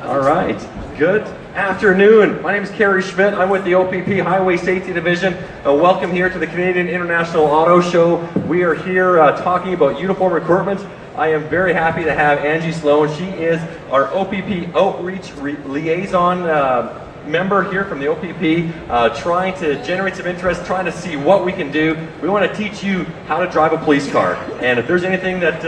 All right, good afternoon. My name is Kerry Schmidt. I'm with the OPP Highway Safety Division. Welcome here to the Canadian International Auto Show. We are here talking about uniform recruitment. I am very happy to have Angie Sloan. She is our OPP Outreach Liaison member here from the OPP, trying to generate some interest, trying to see what we can do. We want to teach you how to drive a police car. And if there's anything that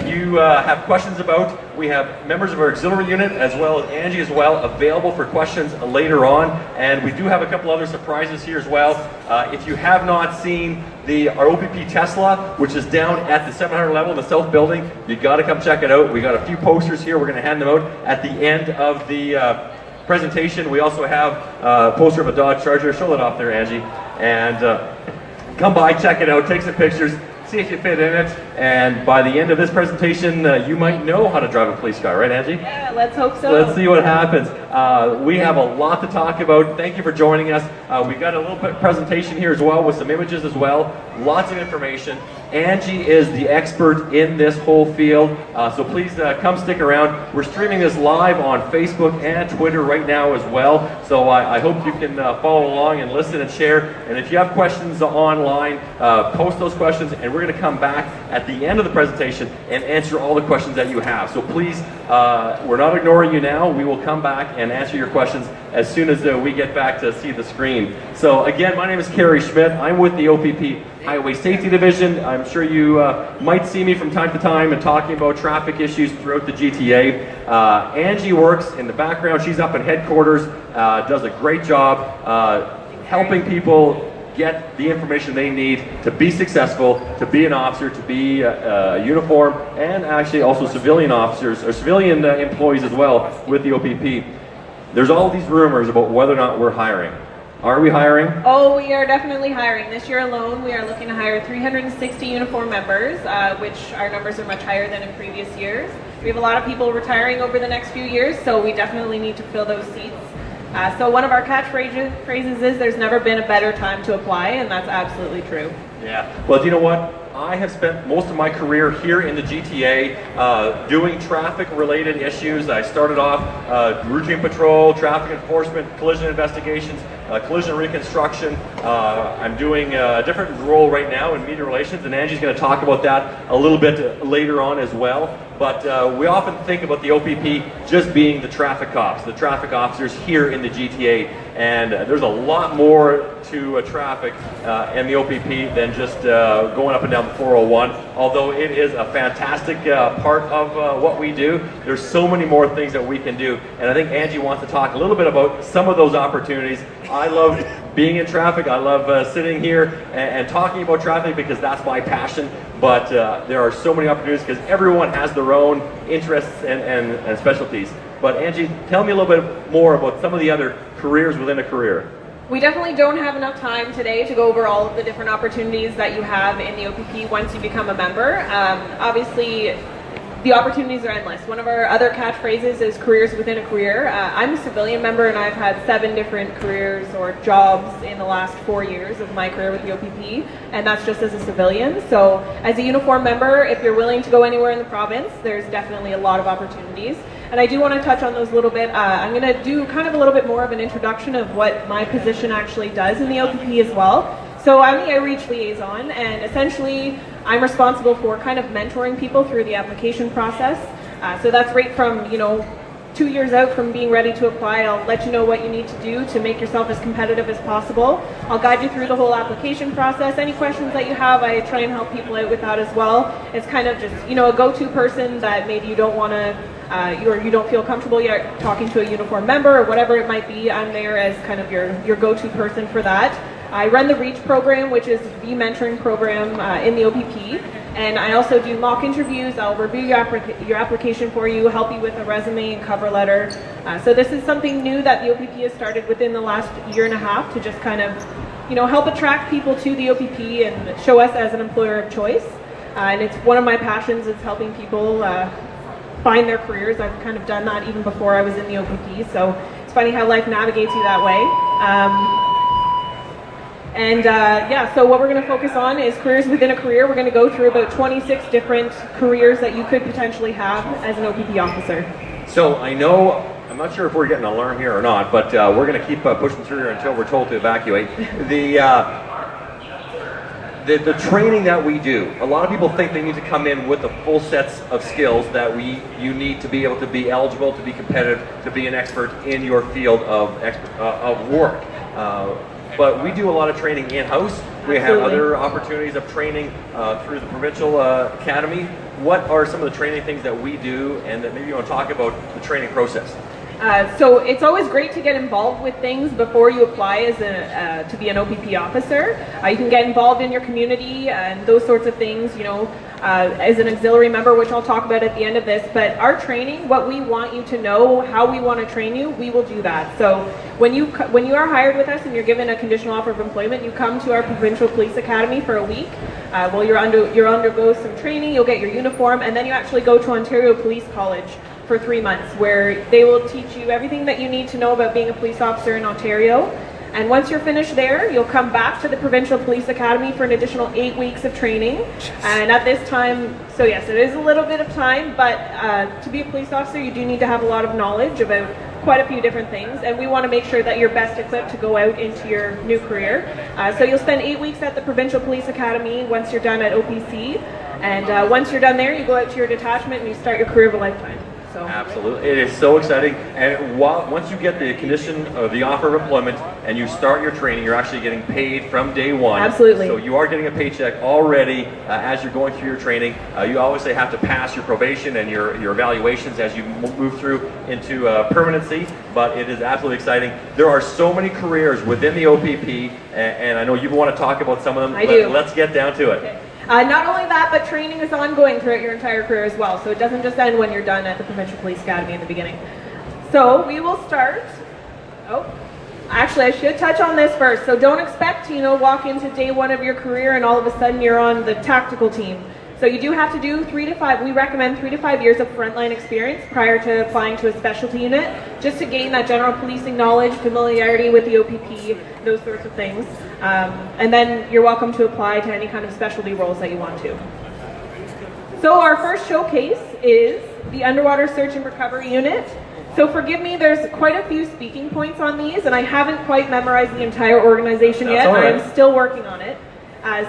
you have questions about, we have members of our auxiliary unit as well as Angie as well available for questions later on. And we do have a couple other surprises here as well. If you have not seen our OPP Tesla, which is down at the 700 level in the south building, you got to come check it out. We got a few posters here. We're going to hand them out at the end of the presentation. We also have a poster of a Dodge Charger. Show that off there, Angie. And come by, check it out, take some pictures, see if you fit in it. And by the end of this presentation, you might know how to drive a police car, right, Angie? Yeah, let's hope so. Let's see what happens. We have a lot to talk about. Thank you for joining us. We got a little bit presentation here as well with some images as well. Lots of information. Angie is the expert in this whole field, so please come stick around. We're streaming this live on Facebook and Twitter right now as well, so I hope you can follow along and listen and share. And if you have questions online, post those questions, and we're going to come back at the end of the presentation and answer all the questions that you have. So please, we're not ignoring you now. We will come back and answer your questions as soon as we get back to see the screen. So again, my name is Kerry Schmidt. I'm with the OPP Highway Safety Division. I'm sure you might see me from time to time and talking about traffic issues throughout the GTA. Angie works in the background. She's up in headquarters, does a great job helping people get the information they need to be successful, to be an officer, to be a uniform, and actually also civilian officers or civilian employees as well with the OPP. There's all these rumors about whether or not we're hiring. Are we hiring? Oh, we are definitely hiring. This year alone, we are looking to hire 360 uniform members, which our numbers are much higher than in previous years. We have a lot of people retiring over the next few years, so we definitely need to fill those seats. So one of our catchphrases is, there's never been a better time to apply, and that's absolutely true. Yeah. Well, do you know what? I have spent most of my career here in the GTA doing traffic-related issues. I started off routine patrol, traffic enforcement, collision investigations, collision reconstruction. I'm doing a different role right now in media relations, and Angie's going to talk about that a little bit later on as well. But we often think about the OPP just being the traffic cops, the traffic officers here in the GTA. And there's a lot more to traffic and the OPP than just going up and down the 401. Although it is a fantastic part of what we do, there's so many more things that we can do. And I think Angie wants to talk a little bit about some of those opportunities. I love being in traffic. I love sitting here and talking about traffic because that's my passion. But there are so many opportunities because everyone has their own interests and specialties. But Angie, tell me a little bit more about some of the other careers within a career. We definitely don't have enough time today to go over all of the different opportunities that you have in the OPP once you become a member. Obviously, the opportunities are endless. One of our other catchphrases is careers within a career. I'm a civilian member and I've had 7 different careers or jobs in the last 4 years of my career with the OPP, and that's just as a civilian. So as a uniform member, if you're willing to go anywhere in the province, there's definitely a lot of opportunities. And I do want to touch on those a little bit. I'm going to do kind of a little bit more of an introduction of what my position actually does in the OPP as well. So I'm the Outreach Liaison, and essentially I'm responsible for kind of mentoring people through the application process. So that's right from, 2 years out from being ready to apply. I'll let you know what you need to do to make yourself as competitive as possible. I'll guide you through the whole application process. Any questions that you have, I try and help people out with that as well. It's kind of just, a go-to person that maybe you don't want to, or you don't feel comfortable yet talking to a uniform member or whatever it might be. I'm there as kind of your go-to person for that. I run the REACH program, which is the mentoring program in the OPP, and I also do mock interviews. I'll review your application for you, help you with a resume and cover letter. So this is something new that the OPP has started within the last 1.5 years to just kind of, help attract people to the OPP and show us as an employer of choice. And it's one of my passions is helping people find their careers. I've kind of done that even before I was in the OPP, so it's funny how life navigates you that way. So what we're going to focus on is careers within a career. We're going to go through about 26 different careers that you could potentially have as an OPP officer. So I know, I'm not sure if we're getting an alarm here or not, but we're going to keep pushing through here until we're told to evacuate. The training that we do, a lot of people think they need to come in with the full sets of skills that you need to be able to be eligible, to be competitive, to be an expert in your field of work. But we do a lot of training in-house. We have other opportunities of training through the provincial academy. What are some of the training things that we do, and that maybe you want to talk about the training process? So it's always great to get involved with things before you apply as to be an OPP officer. You can get involved in your community and those sorts of things, you know, as an auxiliary member, which I'll talk about at the end of this. But our training, what we want you to know, how we want to train you, we will do that. So when you are hired with us and you're given a conditional offer of employment, you come to our Provincial Police Academy for a week. Well, you'll undergo some training, you'll get your uniform, and then you actually go to Ontario Police College for 3 months, where they will teach you everything that you need to know about being a police officer in Ontario. And once you're finished there, you'll come back to the Provincial Police Academy for an additional 8 weeks of training. And at this time, so yes, it is a little bit of time, but to be a police officer, you do need to have a lot of knowledge about quite a few different things, and we want to make sure that you're best equipped to go out into your new career. So you'll spend 8 weeks at the Provincial Police Academy once you're done at OPC, and once you're done there, you go out to your detachment and you start your career of a lifetime. So. Absolutely, it is so exciting. And once you get the condition of the offer of employment and you start your training, you're actually getting paid from day one. Absolutely. So you are getting a paycheck already as you're going through your training. You obviously have to pass your probation and your evaluations as you move through into permanency, but it is absolutely exciting. There are so many careers within the OPP, and I know you want to talk about some of them. I do. Let's get down to it. Okay. Not only that, but training is ongoing throughout your entire career as well. So it doesn't just end when you're done at the Provincial Police Academy in the beginning. So we will start. Oh, actually, I should touch on this first. So don't expect to, walk into day one of your career and all of a sudden you're on the tactical team. So you do have to do 3 to 5. We recommend 3 to 5 years of frontline experience prior to applying to a specialty unit, just to gain that general policing knowledge, familiarity with the OPP, those sorts of things. And then you're welcome to apply to any kind of specialty roles that you want to. So our first showcase is the Underwater Search and Recovery Unit. So forgive me, there's quite a few speaking points on these, and I haven't quite memorized the entire organization yet. Right. I'm still working on it.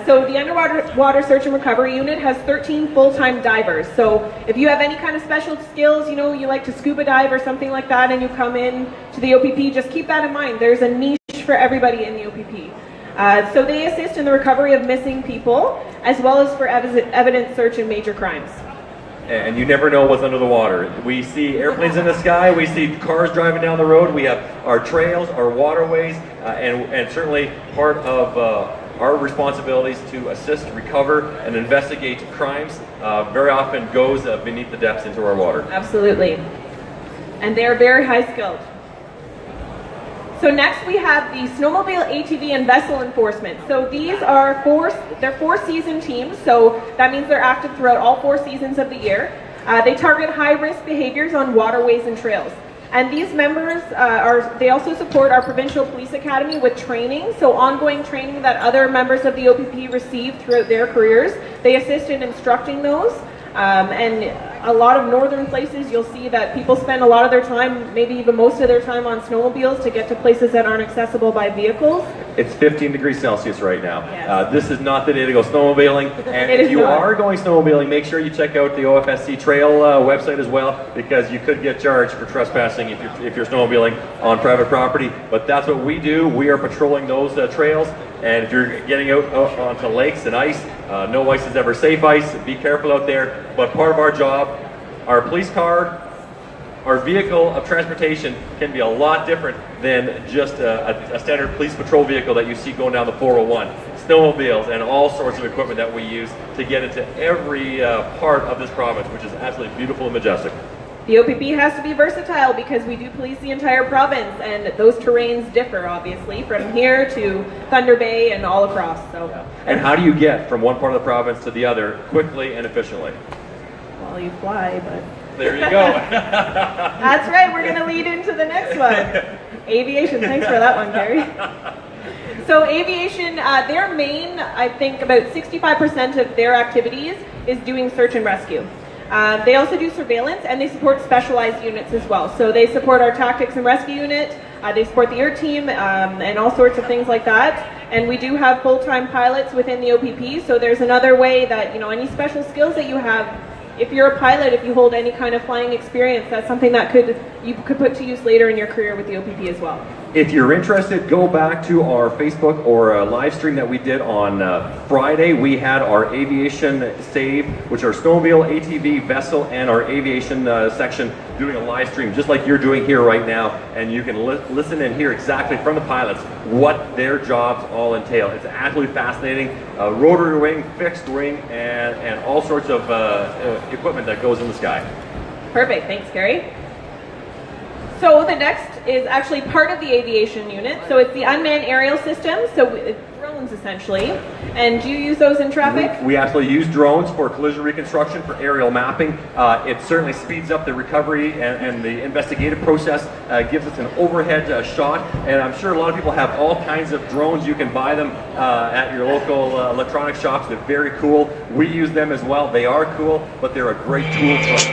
So the Underwater Search and Recovery Unit has 13 full-time divers. So if you have any kind of special skills, you like to scuba dive or something like that, and you come in to the OPP, just keep that in mind. There's a niche for everybody in the OPP. So they assist in the recovery of missing people, as well as for evidence search in major crimes. And you never know what's under the water. We see airplanes in the sky, we see cars driving down the road, we have our trails, our waterways, and certainly part of our responsibilities to assist, recover, and investigate crimes very often goes beneath the depths into our water. Absolutely. And they're very high skilled. So next we have the Snowmobile, ATV, and Vessel Enforcement. So these are they're 4-season teams, so that means they're active throughout all 4 seasons of the year. They target high-risk behaviors on waterways and trails. And these members they also support our Provincial Police Academy with training, so ongoing training that other members of the OPP receive throughout their careers. They assist in instructing those. And a lot of northern places, you'll see that people spend a lot of their time, maybe even most of their time, on snowmobiles to get to places that aren't accessible by vehicles. It's 15 degrees Celsius right now. Yes. This is not the day to go snowmobiling. And if you are going snowmobiling, make sure you check out the OFSC Trail website as well, because you could get charged for trespassing if you're snowmobiling on private property. But that's what we do. We are patrolling those trails. And if you're getting out onto lakes and ice, no ice is ever safe ice. Be careful out there. But part of our job, our police car, our vehicle of transportation can be a lot different than just a standard police patrol vehicle that you see going down the 401. Snowmobiles and all sorts of equipment that we use to get into every part of this province, which is absolutely beautiful and majestic. The OPP has to be versatile because we do police the entire province, and those terrains differ, obviously, from here to Thunder Bay and all across. So. And how do you get from one part of the province to the other quickly and efficiently? Well, you fly, but... There you go. That's right, we're going to lead into the next one. Aviation, thanks for that one, Gary. So aviation, their main, I think about 65% of their activities is doing search and rescue. They also do surveillance, and they support specialized units as well. So they support our tactics and rescue unit, they support the ERT team, and all sorts of things like that. And we do have full-time pilots within the OPP, so there's another way that, you know, any special skills that you have, if you're a pilot, if you hold any kind of flying experience, that's something that you could put to use later in your career with the OPP as well. If you're interested, go back to our Facebook or a live stream that we did on Friday. We had our aviation save, which are snowmobile, ATV, vessel, and our aviation section doing a live stream, just like you're doing here right now. And you can listen and hear exactly from the pilots what their jobs all entail. It's absolutely fascinating. Rotary wing, fixed wing, and all sorts of equipment that goes in the sky. Perfect, thanks, Gary. So the next is actually part of the aviation unit. So it's the unmanned aerial system, so it's drones essentially. And do you use those in traffic? We absolutely use drones for collision reconstruction, for aerial mapping. It certainly speeds up the recovery and the investigative process, gives us an overhead shot. And I'm sure a lot of people have all kinds of drones. You can buy them at your local electronic shops. They're very cool. We use them as well. They are cool, but they're a great tool for us.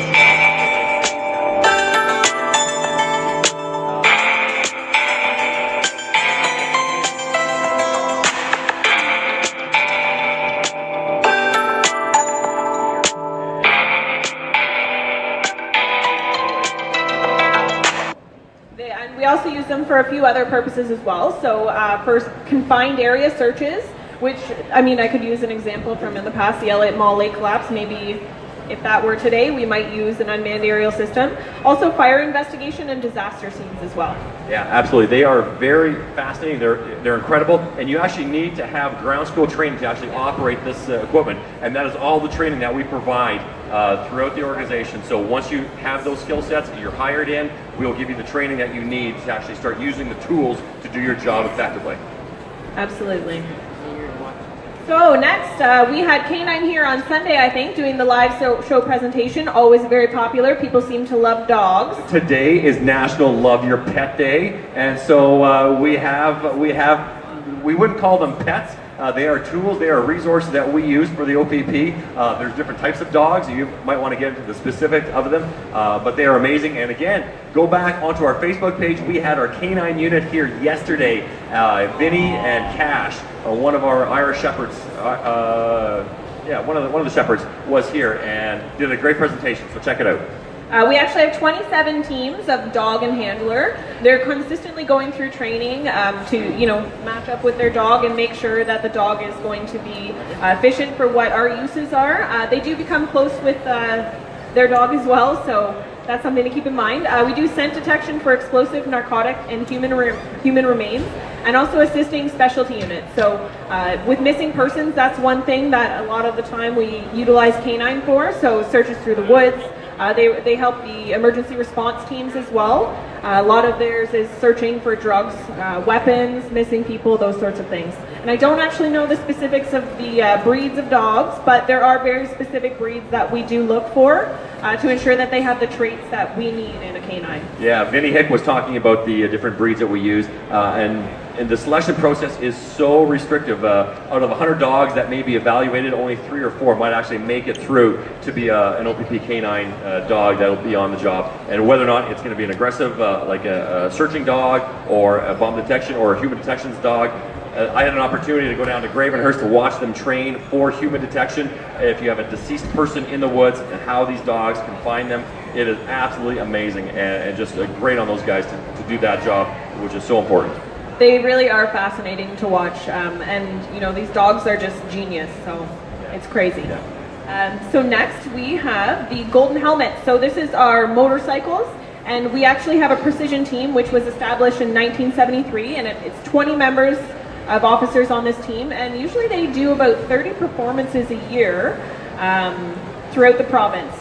We also use them for a few other purposes as well. So for confined area searches, which, I mean, I could use an example from in the past, the Elliott Mall lake collapse. Maybe if that were today, we might use an unmanned aerial system. Also fire investigation and disaster scenes as well. Yeah, absolutely. They are very fascinating. They're incredible. And you actually need to have ground school training to actually operate this equipment. And that is all the training that we provide throughout the organization. So once you have those skill sets, you're hired in, we'll give you the training that you need to actually start using the tools to do your job effectively. Absolutely. So next, we had K9 here on Sunday, I think, doing the live show presentation. Always very popular. People seem to love dogs. Today is National Love Your Pet Day, and so we wouldn't call them pets. They are tools, they are resources that we use for the OPP. There's different types of dogs. You might want to get into the specifics of them, but they are amazing. And again, go back onto our Facebook page. We had our K9 unit here yesterday. Vinny and Cash, one of our Irish Shepherds, one of the Shepherds was here and did a great presentation, so check it out. We actually have 27 teams of dog and handler. They're consistently going through training to, you know, match up with their dog and make sure that the dog is going to be efficient for what our uses are. They do become close with their dog as well, so that's something to keep in mind. We do scent detection for explosive, narcotic, and human remains, and also assisting specialty units. So with missing persons, that's one thing that a lot of the time we utilize K9 for, so searches through the woods. They help the emergency response teams as well. A lot of theirs is searching for drugs, weapons, missing people, those sorts of things. And I don't actually know the specifics of the breeds of dogs, but there are very specific breeds that we do look for to ensure that they have the traits that we need in a canine. Yeah, Vinny Hick was talking about the different breeds that we use, and the selection process is so restrictive. Out of 100 dogs that may be evaluated, only 3 or 4 might actually make it through to be an OPP canine dog that will be on the job. And whether or not it's going to be an aggressive, like a searching dog, or a bomb detection, or a human detections dog. I had an opportunity to go down to Gravenhurst to watch them train for human detection. If you have a deceased person in the woods and how these dogs can find them, it is absolutely amazing and just great on those guys to do that job, which is so important. They really are fascinating to watch, and you know, these dogs are just genius, so it's crazy. Yeah. So next we have the Golden Helmet. So this is our motorcycles, and we actually have a precision team which was established in 1973, and it's 20 members of officers on this team, and usually they do about 30 performances a year throughout the province.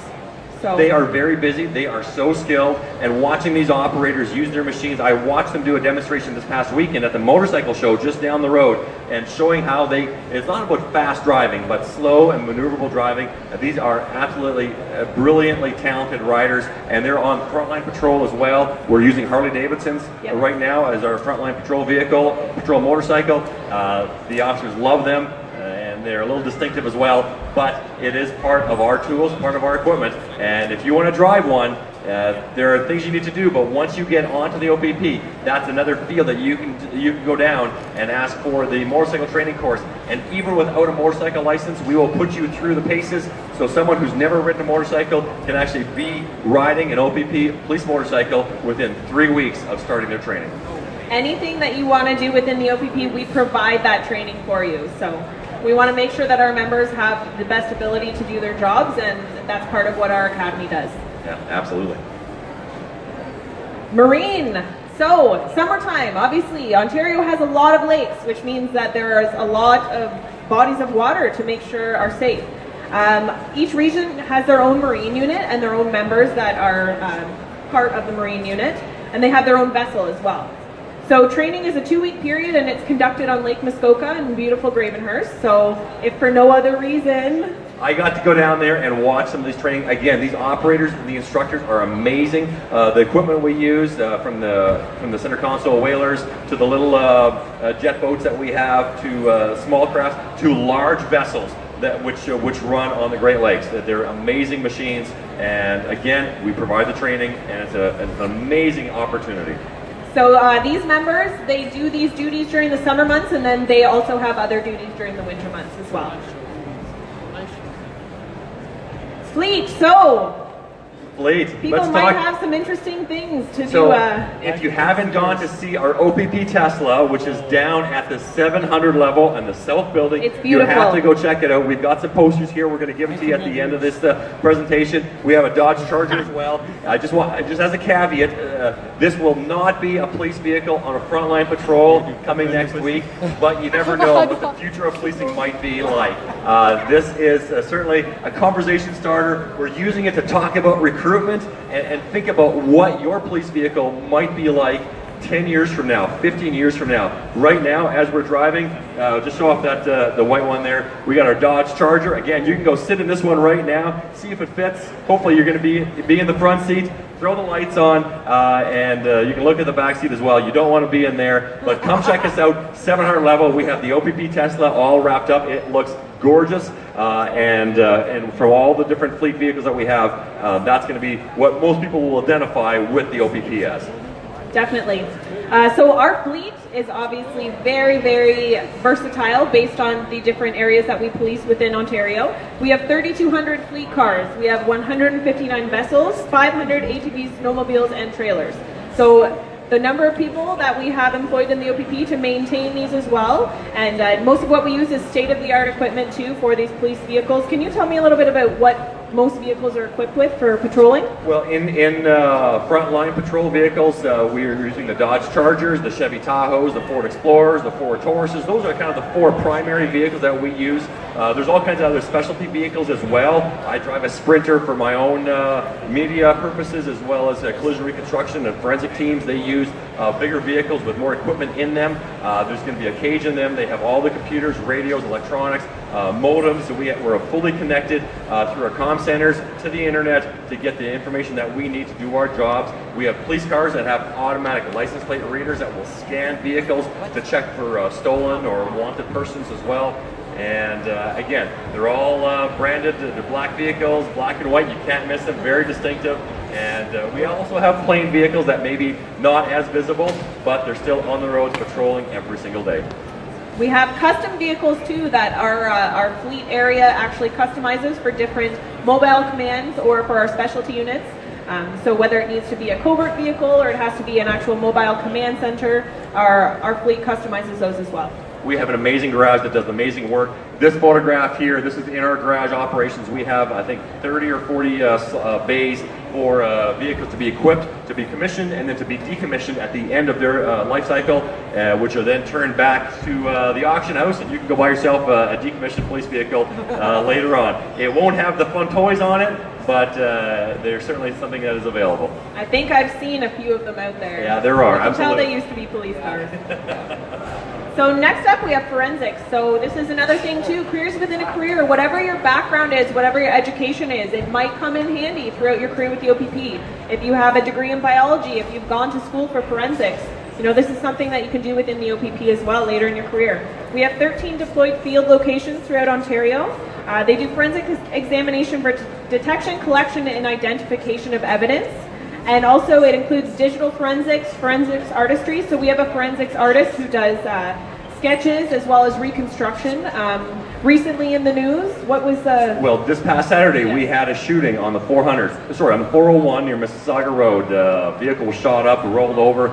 So they are very busy, they are so skilled, and watching these operators use their machines, I watched them do a demonstration this past weekend at the motorcycle show just down the road, and showing how it's not about fast driving, but slow and maneuverable driving. These are absolutely brilliantly talented riders, and they're on frontline patrol as well. We're using Harley Davidsons right now as our frontline patrol vehicle, motorcycle. The officers love them, and they're a little distinctive as well, but it is part of our tools, part of our equipment. And if you want to drive one, there are things you need to do, but once you get onto the OPP, that's another field that you can go down and ask for the motorcycle training course. And even without a motorcycle license, we will put you through the paces, so someone who's never ridden a motorcycle can actually be riding an OPP police motorcycle within 3 weeks of starting their training. Anything that you want to do within the OPP, we provide that training for you. So we want to make sure that our members have the best ability to do their jobs, and that's part of what our academy does. Yeah, absolutely. Marine. So, summertime, obviously, Ontario has a lot of lakes, which means that there is a lot of bodies of water to make sure are safe. Each region has their own marine unit and their own members that are part of the marine unit, and they have their own vessel as well. So training is a 2-week period, and it's conducted on Lake Muskoka in beautiful Gravenhurst. So if for no other reason, I got to go down there and watch some of these training. Again, these operators and the instructors are amazing. The equipment we use, from the center console whalers to the little jet boats that we have, to small crafts, to large vessels which run on the Great Lakes. They're amazing machines, and again, we provide the training, and it's an amazing opportunity. So these members, they do these duties during the summer months, and then they also have other duties during the winter months as well. Fleet, so people Let's might talk. have some interesting things to So, do. if you haven't gone to see our OPP Tesla, which is down at the 700 level in the South Building, It's you beautiful. have to go check it out. We've got some posters here. We're going to give them to you at the end of this presentation. We have a Dodge Charger as well. Just as a caveat, this will not be a police vehicle on a frontline patrol coming next week, but you never know what the future of policing might be like. This is certainly a conversation starter. We're using it to talk about recruitment and think about what your police vehicle might be like 10 years from now, 15 years from now. Right now, as we're driving, just show off that the white one there. We got our Dodge Charger. Again, you can go sit in this one right now, see if it fits. Hopefully you're going to be in the front seat. Throw the lights on, and you can look at the back seat as well. You don't want to be in there, but come check us out. 700 level. We have the OPP Tesla all wrapped up. It looks gorgeous, and from all the different fleet vehicles that we have, that's going to be what most people will identify with the OPP as. Definitely. So our fleet is obviously very, very versatile based on the different areas that we police within Ontario. We have 3,200 fleet cars. We have 159 vessels, 500 ATVs, snowmobiles, and trailers. So the number of people that we have employed in the OPP to maintain these as well, and most of what we use is state-of-the-art equipment too for these police vehicles. Can you tell me a little bit about what most vehicles are equipped with for patrolling? Well, in frontline patrol vehicles, we are using the Dodge Chargers, the Chevy Tahoes, the Ford Explorers, the Ford Tauruses. Those are kind of the 4 primary vehicles that we use. There's all kinds of other specialty vehicles as well. I drive a Sprinter for my own media purposes, as well as collision reconstruction and forensic teams. They use bigger vehicles with more equipment in them. There's going to be a cage in them. They have all the computers, radios, electronics, modems. So we're fully connected through our comm centers to the internet to get the information that we need to do our jobs. We have police cars that have automatic license plate readers that will scan vehicles to check for stolen or wanted persons as well. And again, they're all branded. They're black vehicles, black and white. You can't miss them. Very distinctive. And we also have plain vehicles that may be not as visible, but they're still on the roads patrolling every single day. We have custom vehicles too that our fleet area actually customizes for different mobile commands or for our specialty units. So whether it needs to be a covert vehicle or it has to be an actual mobile command center, our fleet customizes those as well. We have an amazing garage that does amazing work. This photograph here, this is in our garage operations. We have, I think, 30 or 40 bays for vehicles to be equipped, to be commissioned, and then to be decommissioned at the end of their life cycle, which are then turned back to the auction house, and you can go buy yourself a decommissioned police vehicle later on. It won't have the fun toys on it, but there's certainly something that is available. I think I've seen a few of them out there. Yeah, there are, I can tell absolutely. they used to be police cars. So next up we have forensics. So this is another thing too, careers within a career. Whatever your background is, whatever your education is, it might come in handy throughout your career with the OPP. If you have a degree in biology, if you've gone to school for forensics, this is something that you can do within the OPP as well later in your career. We have 13 deployed field locations throughout Ontario. They do forensic examination for detection, collection, and identification of evidence. And also it includes digital forensics, forensics artistry. So we have a forensics artist who does sketches as well as reconstruction. Recently in the news, what was the... Well, this past Saturday, we had a shooting on the 401 near Mississauga Road. The vehicle was shot up, rolled over.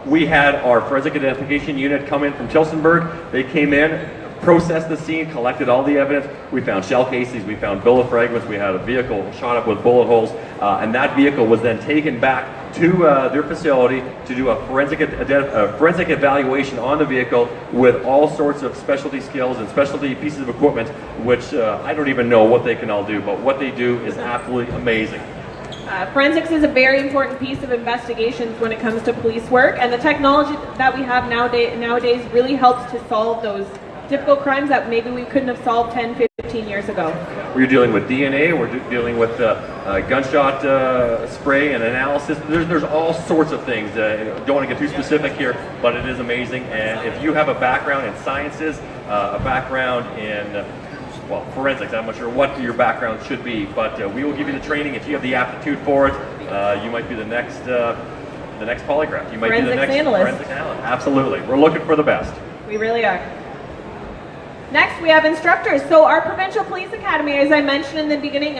We had our forensic identification unit come in from Tillsonburg. They came in, processed the scene, collected all the evidence. We found shell casings, we found billet fragments, we had a vehicle shot up with bullet holes, and that vehicle was then taken back to their facility to do a forensic evaluation on the vehicle with all sorts of specialty skills and specialty pieces of equipment, which I don't even know what they can all do, but what they do is absolutely amazing. Forensics is a very important piece of investigations when it comes to police work, and the technology that we have nowadays really helps to solve those difficult crimes that maybe we couldn't have solved 10, 15 years ago. We're dealing with DNA, we're dealing with gunshot spray and analysis. There's all sorts of things. Don't want to get too specific here, but it is amazing. And if you have a background in sciences, a background in well, forensics, I'm not sure what your background should be, but we will give you the training. If you have the aptitude for it, you might be the next polygraph. You might be the next forensic analyst. Absolutely. We're looking for the best. We really are. Next, we have instructors. So our Provincial Police Academy, as I mentioned in the beginning,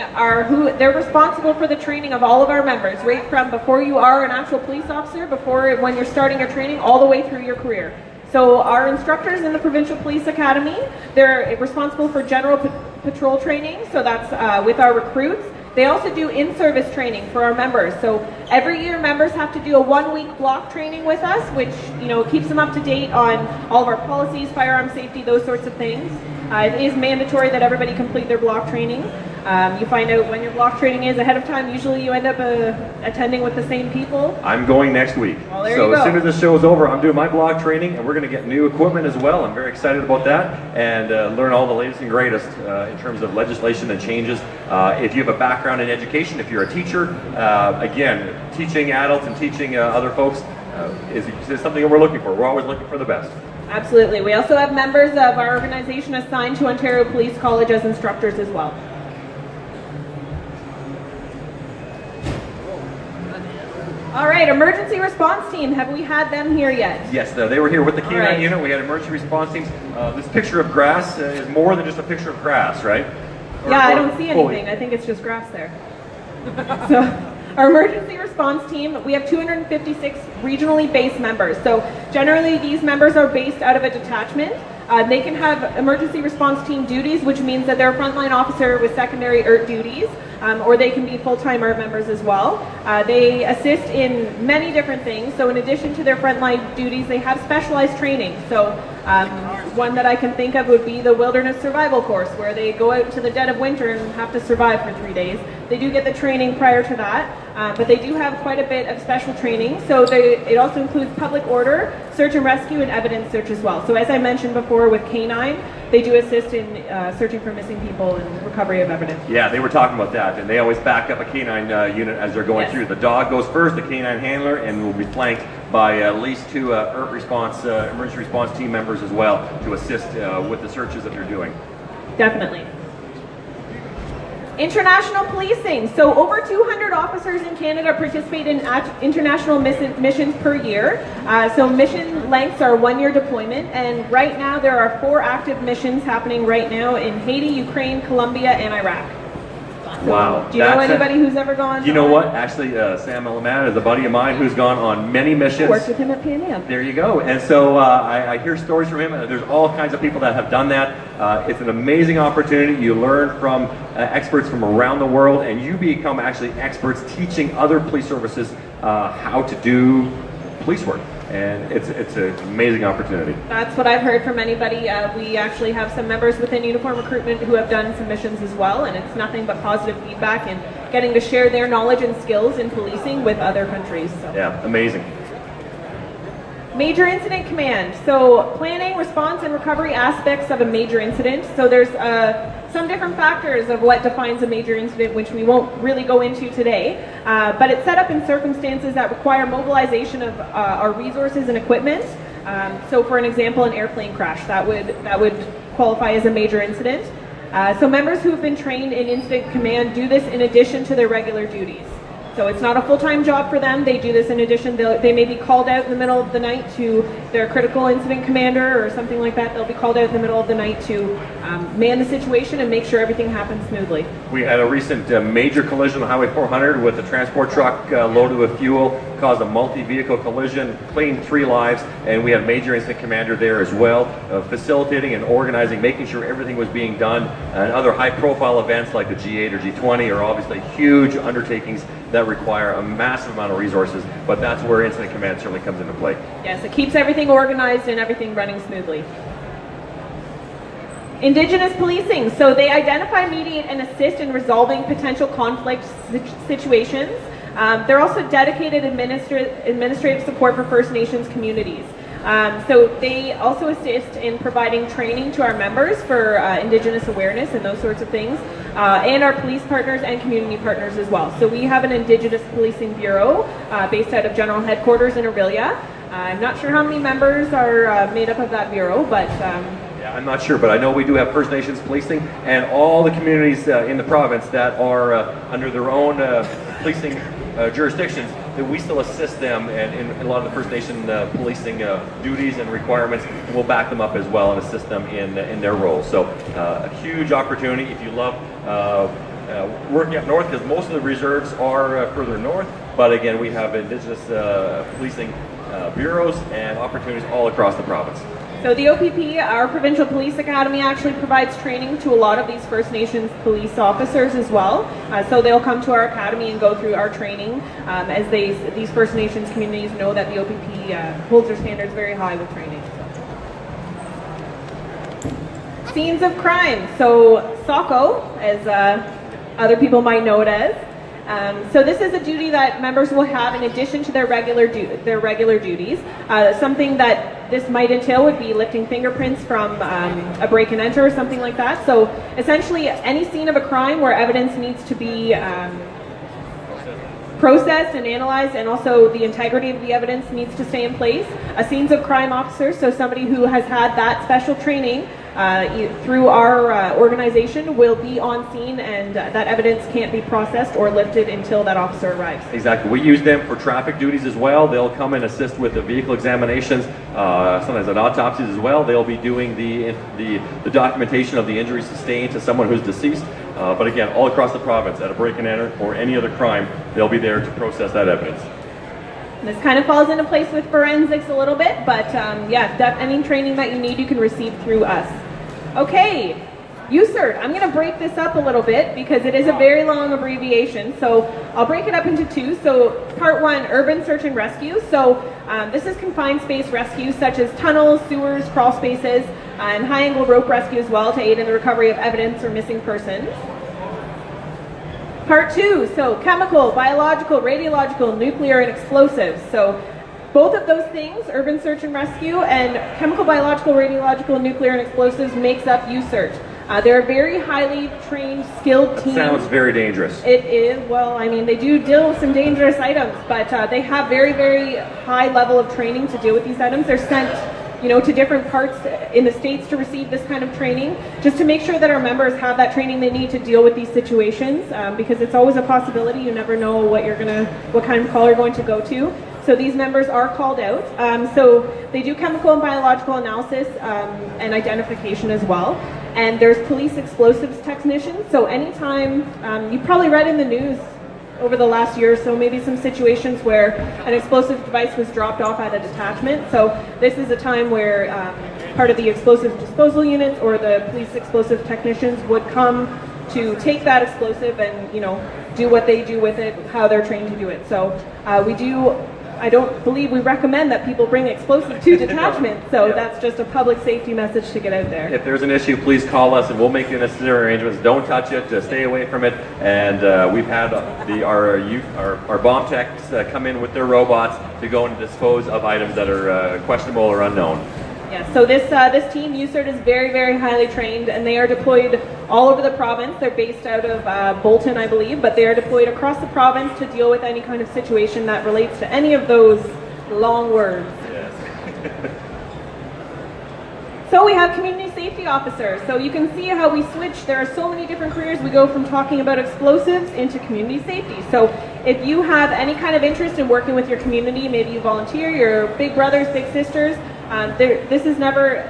they're responsible for the training of all of our members, right from before you are an actual police officer, when you're starting your training, all the way through your career. So our instructors in the Provincial Police Academy, they're responsible for general patrol training, so that's with our recruits. They also do in-service training for our members. So every year members have to do a 1-week block training with us, which keeps them up to date on all of our policies, firearm safety, those sorts of things. It is mandatory that everybody complete their block training. You find out when your block training is ahead of time. Usually you end up attending with the same people. I'm going next week. Well, there so you go. As soon as this show is over, I'm doing my block training, and we're going to get new equipment as well. I'm very excited about that, and learn all the latest and greatest in terms of legislation and changes. If you have a background in education, if you're a teacher, again, teaching adults and teaching other folks is something that we're looking for. We're always looking for the best. Absolutely. We also have members of our organization assigned to Ontario Police College as instructors as well. All right, emergency response team. Have we had them here yet? Yes, they were here with the K9 right. unit. We had emergency response teams. This picture of grass is more than just a picture of grass, right? Yeah, I don't see anything. I think it's just grass there. So, our emergency response team, we have 256 regionally based members. So generally these members are based out of a detachment. They can have emergency response team duties, which means that they're a frontline officer with secondary ERT duties, or they can be full-time ERT members as well. They assist in many different things. So in addition to their frontline duties, they have specialized training. So one that I can think of would be the Wilderness Survival Course, where they go out into the dead of winter and have to survive for 3 days. They do get the training prior to that, but they do have quite a bit of special training. So it also includes public order, search and rescue, and evidence search as well. So as I mentioned before with K9, they do assist in searching for missing people and recovery of evidence. Yeah, they were talking about that, and they always back up a K9 unit as they're going through. The dog goes first, the K9 handler, and will be flanked by at least 2 ERT response, emergency response team members as well to assist with the searches that they're doing. Definitely. International policing. So over 200 officers in Canada participate in international missions per year. So mission lengths are 1-year deployment, and right now there are 4 active missions happening right now in Haiti, Ukraine, Colombia, and Iraq. So, wow. Do you know anybody who's ever gone? You know what? Actually, Sam Elaman is a buddy of mine who's gone on many missions. Worked with him at PNM. There you go. And so I hear stories from him. There's all kinds of people that have done that. It's an amazing opportunity. You learn from experts from around the world, and you become actually experts teaching other police services how to do police work. And it's an amazing opportunity. That's what I've heard from anybody. We actually have some members within Uniform Recruitment who have done some missions as well, and it's nothing but positive feedback and getting to share their knowledge and skills in policing with other countries. So. Yeah, amazing. Major Incident Command. So planning, response, and recovery aspects of a major incident. So there's some different factors of what defines a major incident, which we won't really go into today. But it's set up in circumstances that require mobilization of our resources and equipment. So for an example, an airplane crash, that would qualify as a major incident. So members who have been trained in incident command do this in addition to their regular duties. So it's not a full-time job for them. They do this in addition. They may be called out in the middle of the night to their critical incident commander or something like that. They'll be called out in the middle of the night to man the situation and make sure everything happens smoothly. We had a recent major collision on Highway 400 with a transport truck loaded with fuel, caused a multi-vehicle collision, claimed 3 lives, and we had major incident commander there as well, facilitating and organizing, making sure everything was being done. And other high-profile events like the G8 or G20 are obviously huge undertakings that require a massive amount of resources, but that's where incident command certainly comes into play. Yes, it keeps everything organized and everything running smoothly. Indigenous policing. So they identify, mediate, and assist in resolving potential conflict situations. They're also dedicated administrative support for First Nations communities. So they also assist in providing training to our members for Indigenous awareness and those sorts of things, and our police partners and community partners as well. So we have an Indigenous Policing Bureau based out of General Headquarters in Orillia. I'm not sure how many members are made up of that bureau, but yeah, I'm not sure, but I know we do have First Nations policing, and all the communities in the province that are under their own policing jurisdictions, that we still assist them and in a lot of the First Nation policing duties and requirements. We'll back them up as well and assist them in their roles. So a huge opportunity if you love working up north, because most of the reserves are further north. But again, we have Indigenous policing bureaus and opportunities all across the province. So the OPP, our Provincial Police Academy, actually provides training to a lot of these First Nations police officers as well. So they'll come to our academy and go through our training as these First Nations communities know that the OPP holds their standards very high with training. Scenes of crime. So SOCO, as other people might know it as. So this is a duty that members will have in addition to their regular duties. Something that this might entail would be lifting fingerprints from a break and enter or something like that. So essentially any scene of a crime where evidence needs to be processed and analyzed, and also the integrity of the evidence needs to stay in place. A scenes of crime officer, so somebody who has had that special training through our organization, will be on scene, and that evidence can't be processed or lifted until that officer arrives. Exactly. We use them for traffic duties as well. They'll come and assist with the vehicle examinations, sometimes at autopsies as well. They'll be doing the documentation of the injuries sustained to someone who's deceased. But again, all across the province, at a break and enter or any other crime, they'll be there to process that evidence. This kind of falls into place with forensics a little bit, but yeah, any training that you need, you can receive through us. Okay, USERT. I'm going to break this up a little bit because it is a very long abbreviation. So I'll break it up into 2. So part 1, urban search and rescue. So this is confined space rescue, such as tunnels, sewers, crawl spaces, and high angle rope rescue as well, to aid in the recovery of evidence or missing persons. Part 2, so chemical, biological, radiological, nuclear, and explosives. So both of those things, urban search and rescue, and chemical, biological, radiological, nuclear, and explosives, makes up USERT. They're a very highly trained, skilled team. Sounds very dangerous. It is. Well, I mean, they do deal with some dangerous items, but they have very, very high level of training to deal with these items. They're sent, to different parts in the States to receive this kind of training, just to make sure that our members have that training they need to deal with these situations, because it's always a possibility. You never know what kind of call you're going to go to. So these members are called out. So they do chemical and biological analysis and identification as well. And there's police explosives technicians. So anytime, you probably read in the news over the last year or so, maybe some situations where an explosive device was dropped off at a detachment. So this is a time where part of the explosive disposal units or the police explosive technicians would come to take that explosive and do what they do with it, how they're trained to do it. So I don't believe we recommend that people bring explosive to detachment, so yeah. That's just a public safety message to get out there. If there's an issue, please call us and we'll make the necessary arrangements. Don't touch it, just stay away from it. And we've had our bomb techs come in with their robots to go and dispose of items that are questionable or unknown. Yeah, so this team, USERT, is very, very highly trained, and they are deployed all over the province. They're based out of Bolton, I believe, but they are deployed across the province to deal with any kind of situation that relates to any of those long words. Yes. So we have community safety officers. So you can see how we switch. There are so many different careers. We go from talking about explosives into community safety. So if you have any kind of interest in working with your community, maybe you volunteer, your big brothers, big sisters, this is never,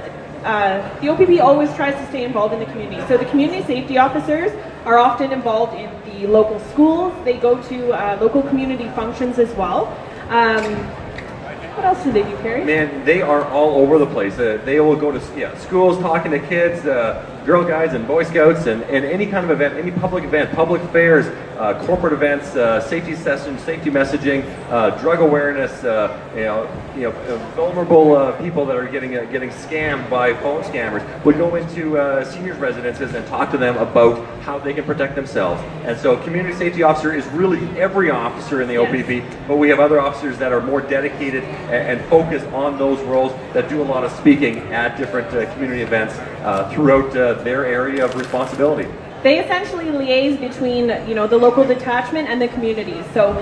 the OPP always tries to stay involved in the community. So the community safety officers are often involved in the local schools. They go to local community functions as well. What else do they do, Carrie? Man, they are all over the place. They will go to schools, talking to kids, Girl Guides and Boy Scouts, and any kind of event, any public event, public fairs, corporate events, safety sessions, safety messaging, drug awareness. Vulnerable people that are getting scammed by phone scammers would go into seniors' residences and talk to them about how they can protect themselves. And so, community safety officer is really every officer in the OPP, but we have other officers that are more dedicated and focused on those roles that do a lot of speaking at different community events throughout their area of responsibility. They essentially liaise between, the local detachment and the community. So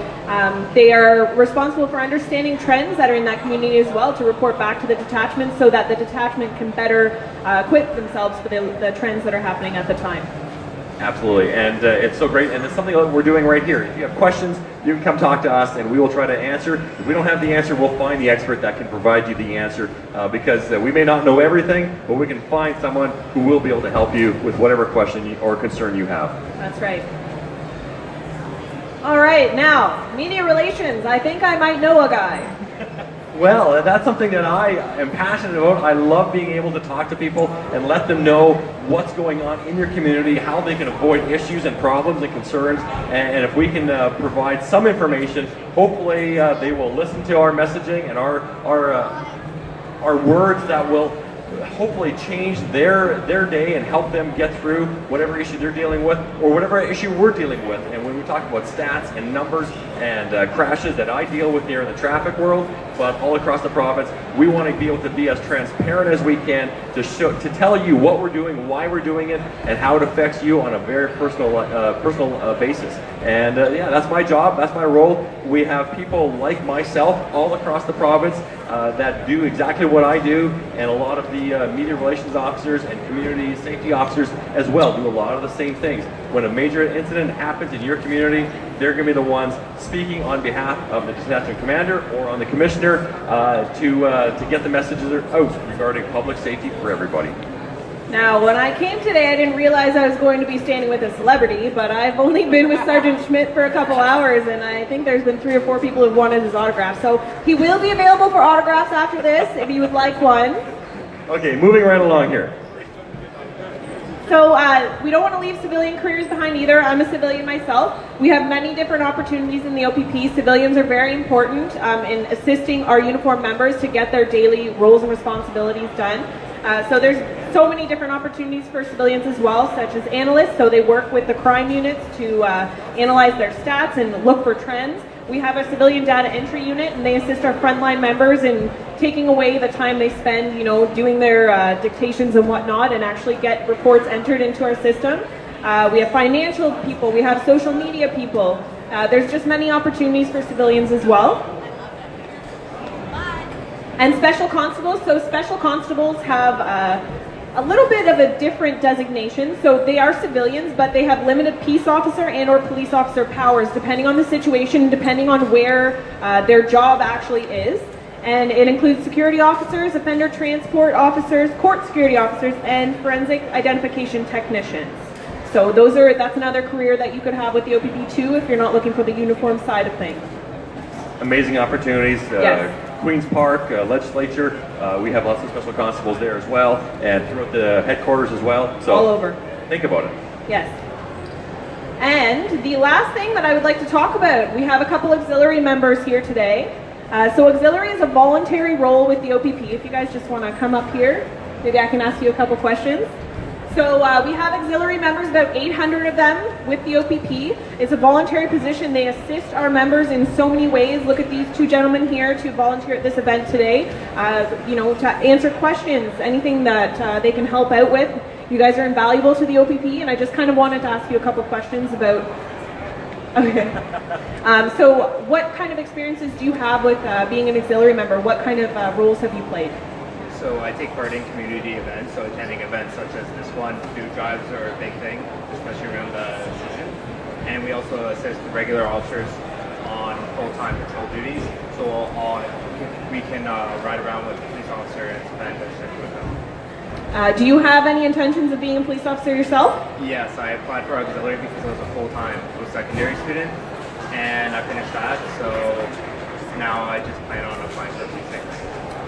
they are responsible for understanding trends that are in that community as well to report back to the detachment so that the detachment can better equip themselves for the trends that are happening at the time. Absolutely, and it's so great, and it's something that we're doing right here. If you have questions, you can come talk to us, and we will try to answer. If we don't have the answer, we'll find the expert that can provide you the answer, because we may not know everything, but we can find someone who will be able to help you with whatever question or concern you have. That's right. All right, now, media relations. I think I might know a guy. Well, that's something that I am passionate about. I love being able to talk to people and let them know what's going on in your community, how they can avoid issues and problems and concerns, and if we can provide some information, hopefully they will listen to our messaging and our words that will hopefully change their day and help them get through whatever issue they're dealing with or whatever issue we're dealing with. And when we talk about stats and numbers and crashes that I deal with here in the traffic world, but all across the province, we want to be able to be as transparent as we can to tell you what we're doing, why we're doing it, and how it affects you on a very personal basis. And that's my job, that's my role. We have people like myself all across the province that do exactly what I do, and a lot of the media relations officers and community safety officers as well do a lot of the same things. When a major incident happens in your community, they're going to be the ones speaking on behalf of the detachment commander or on the commissioner to get the messages out regarding public safety for everybody. Now, when I came today, I didn't realize I was going to be standing with a celebrity, but I've only been with Sergeant Schmidt for a couple hours, and I think there's been 3 or 4 people who've wanted his autograph. So he will be available for autographs after this, if you would like one. Okay, moving right along here. So we don't want to leave civilian careers behind either. I'm a civilian myself. We have many different opportunities in the OPP. Civilians are very important in assisting our uniformed members to get their daily roles and responsibilities done. So there's so many different opportunities for civilians as well, such as analysts. So they work with the crime units to analyze their stats and look for trends. We have a civilian data entry unit, and they assist our frontline members in taking away the time they spend, doing their dictations and whatnot, and actually get reports entered into our system. We have financial people, we have social media people. There's just many opportunities for civilians as well. And special constables. So special constables have a little bit of a different designation. So they are civilians, but they have limited peace officer and or police officer powers, depending on the situation, depending on where their job actually is. And it includes security officers, offender transport officers, court security officers, and forensic identification technicians. So that's another career that you could have with the OPP too, if you're not looking for the uniform side of things. Amazing opportunities. Yes. Queen's Park, legislature, we have lots of special constables there as well, and throughout the headquarters as well. So all over. Think about it. Yes. And the last thing that I would like to talk about, we have a couple auxiliary members here today. So auxiliary is a voluntary role with the OPP. If you guys just want to come up here, maybe I can ask you a couple questions. So we have auxiliary members, about 800 of them with the OPP. It's a voluntary position. They assist our members in so many ways. Look at these 2 gentlemen here to volunteer at this event today, to answer questions, anything that they can help out with. You guys are invaluable to the OPP, and I just kind of wanted to ask you a couple questions about. Okay. So what kind of experiences do you have with being an auxiliary member? What kind of roles have you played? So So I take part in community events, so attending events such as this one. Food drives are a big thing, especially around the season. And we also assist the regular officers on full-time patrol duties, so we can ride around with the police officer and spend a shift with them. Do you have any intentions of being a police officer yourself? Yes, I applied for auxiliary because I was a full-time post-secondary student, and I finished that, so now I just plan on applying for policing.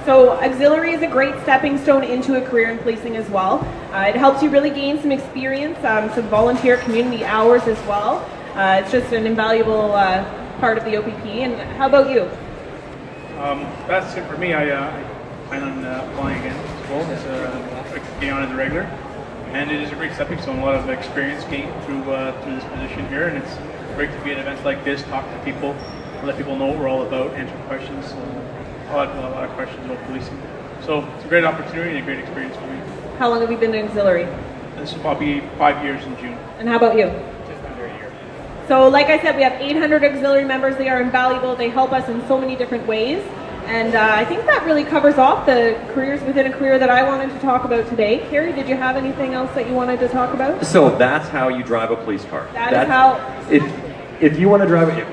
So auxiliary is a great stepping stone into a career in policing as well. It helps you really gain some experience, some volunteer community hours as well. It's just an invaluable part of the OPP. And how about you? That's it for me. I plan on applying again as well as getting on as a regular. And it is a great stepping stone, a lot of experience gained through this position here. And it's great to be at events like this, talk to people, let people know what we're all about, answer questions. A lot of questions about policing. So it's a great opportunity and a great experience for me. How long have you been in auxiliary? This will probably be 5 years in June. And how about you? Just under a year. So like I said, we have 800 auxiliary members. They are invaluable. They help us in so many different ways. And I think that really covers off the careers within a career that I wanted to talk about today. Carrie, did you have anything else that you wanted to talk about? So that's how you drive a police car. That is how... If you want to drive it,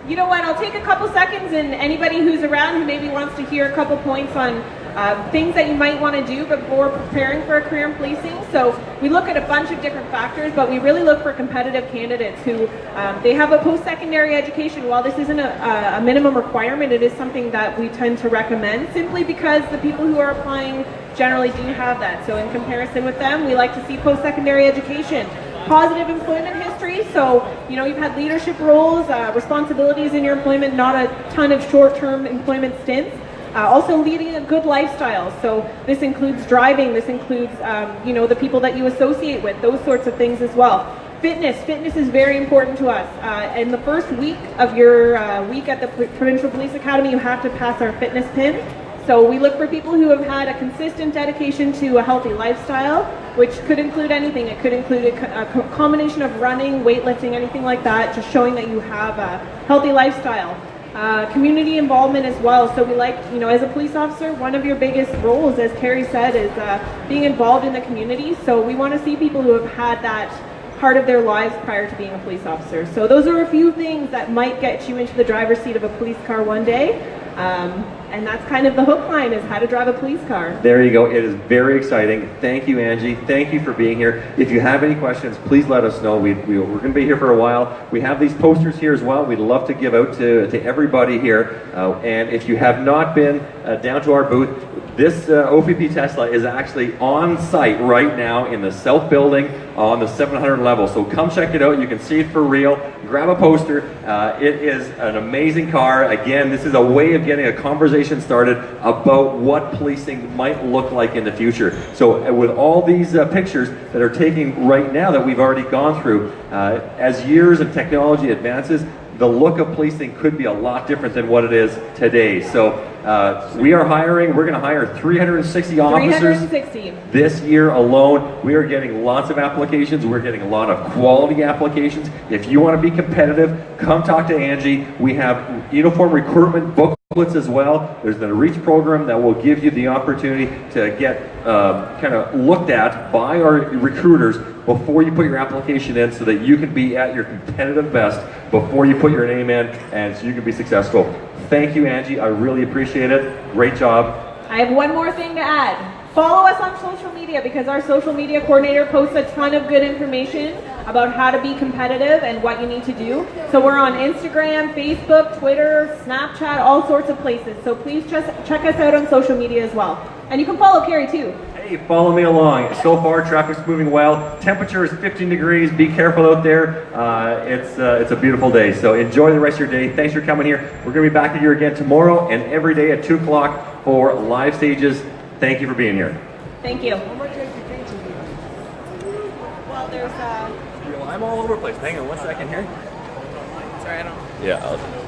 You know what, I'll take a couple seconds, and anybody who's around who maybe wants to hear a couple points on things that you might want to do before preparing for a career in policing. So we look at a bunch of different factors, but we really look for competitive candidates who they have a post-secondary education. While this isn't a minimum requirement, it is something that we tend to recommend simply because the people who are applying generally do have that. So in comparison with them, we like to see post-secondary education. Positive employment history, so you know you've had leadership roles, responsibilities in your employment, not a ton of short-term employment stints. Also leading a good lifestyle, so this includes driving, this includes you know the people that you associate with, those sorts of things as well. Fitness is very important to us. In the first week of your week at the Provincial Police Academy, you have to pass our fitness pin. So we look for people who have had a consistent dedication to a healthy lifestyle, which could include anything. It could include a combination of running, weightlifting, anything like that, just showing that you have a healthy lifestyle. Community involvement as well. So we like, you know, as a police officer, one of your biggest roles, as Carrie said, is being involved in the community. So we want to see people who have had that part of their lives prior to being a police officer. So those are a few things that might get you into the driver's seat of a police car one day. And that's kind of the hook line, is how to drive a police car. there you go. It is very exciting. Thank you, Angie. Thank you for being here. If you have any questions, please let us know. We're going to be here for a while. We have these posters here as well. We'd love to give out to everybody here. And if you have not been down to our booth, this OPP Tesla is actually on site right now in the South Building on the 700 level. So come check it out. You can see it for real. Grab a poster. It is an amazing car. Again, this is a way of getting a conversation started about what policing might look like in the future. So with all these pictures that are taking right now that we've already gone through, as years of technology advances, the look of policing could be a lot different than what it is today. So we are hiring. We're going to hire 360 officers 360. this year alone. We are getting lots of applications. We're getting a lot of quality applications. If you want to be competitive, come talk to Angie. We have uniform recruitment booklets as well. There's the REACH program that will give you the opportunity to get kind of looked at by our recruiters before you put your application in, so that you can be at your competitive best before you put your name in, and so you can be successful. Thank you, Angie. I really appreciate it. Great job. I have one more thing to add. Follow us on social media, because our social media coordinator posts a ton of good information about how to be competitive and what you need to do. So we're on Instagram, Facebook, Twitter, Snapchat, all sorts of places. So please just check us out on social media as well. And you can follow Carrie too. Hey, follow me along. So far, traffic's moving well. Temperature is 15 degrees. Be careful out there. It's a beautiful day. So enjoy the rest of your day. Thanks for coming here. We're going to be back here again tomorrow and every day at 2 o'clock for live stages. Thank you for being here. Thank you. Well, there's I'm all over the place. Hang on one second here. sorry, I don't. Yeah.